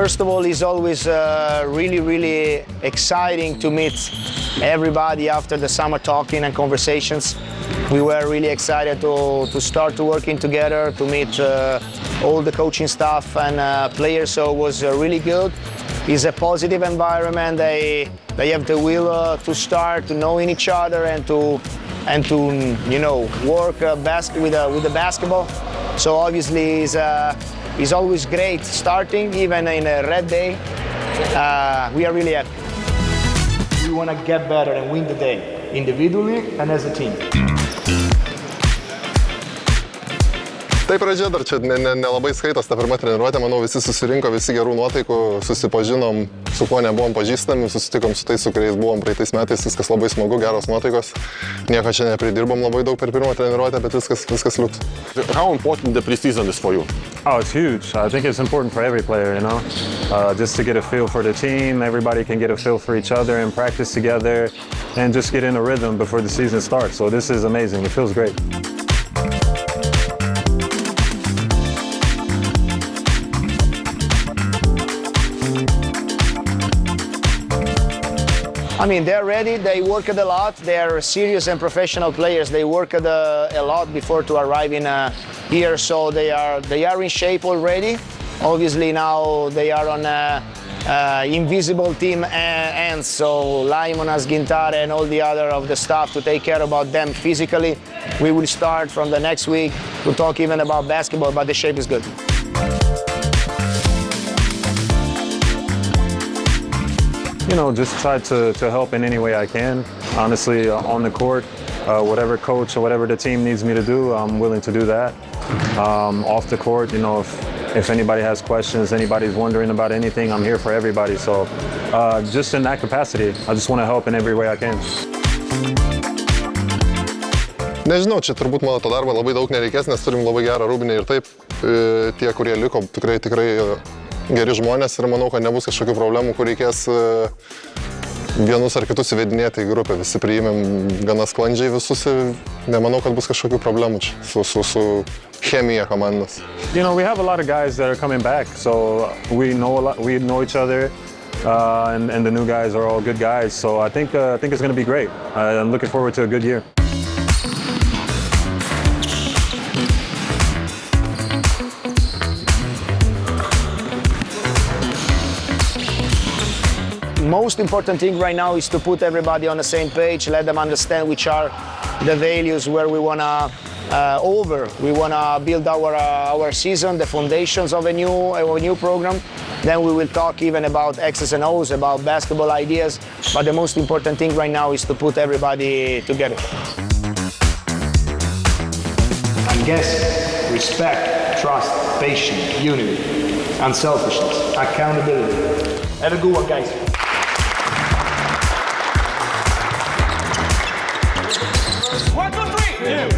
First of all, it's always really exciting to meet everybody after the summer talking and conversations. We were really excited to start working together, to meet all the coaching staff and players, so it was really good. It's a positive environment. They have the will to start to knowing each other and to work with the basketball. So obviously it's always great starting, even in a red day. We are really happy. We want to get better and win the day, individually and as a team. Tai pradžia dar čia nelabai skaitos ta pirma treniruotė, manau visi susirinko, visi gerų nuotaikų, susipažinom, su kuo nebuvom pažįstami, susitikom su tais, su kuriais buvom praeitais metais, viskas labai smagu, geros nuotaikos. Nieko čia nepridirbom labai daug per pirmą treniruotę, bet viskas liuks. How important the preseason is for you? Oh, it's huge. I think it's important for every player, just to get a feel for the team. Everybody can get a feel for each other and practice together and just get in a rhythm before the season starts. So this is amazing. It feels great. I mean, they're ready, they worked a lot, they're serious and professional players. They worked a lot before to arrive in here, so they are in shape already. Obviously now they are on invisible team ends, so Laimonas, Gintare and all the other of the staff to take care about them physically. We will start from the next week to talk even about basketball, but the shape is good. Just try to help in any way I can. Honestly, on the court, whatever coach or whatever the team needs me to do, I'm willing to do that. Off the court, if anybody has questions, anybody's wondering about anything, I'm here for everybody. So just in that capacity, I just want to help in every way I can. Nežinau, čia turbūt mano to darbo labai daug nereikės, nes turim labai gerą rūbinę ir taip. Tie, kurie liko, tikrai geri žmonės ir manau, kad nebus kažkokių problemų, kur reikės vienus ar kitus įvedinėti į grupę. Visi priėmėm gana sklandžiai visus ir nemanau, kad bus kažkokių problemų čia su chemija komandos. We have a lot of guys that are coming back, so we know each other, and the new guys are all good guys. So I think it's going to be great. I'm looking forward to a good year. Most important thing right now is to put everybody on the same page, let them understand which are the values where we want to we want to build our season, the foundations of a new program. Then we will talk even about X's and O's, about basketball ideas. But the most important thing right now is to put everybody together. And guess, respect, trust, patience, unity, unselfishness, accountability. Have a good one, guys. One, two, three. Yeah.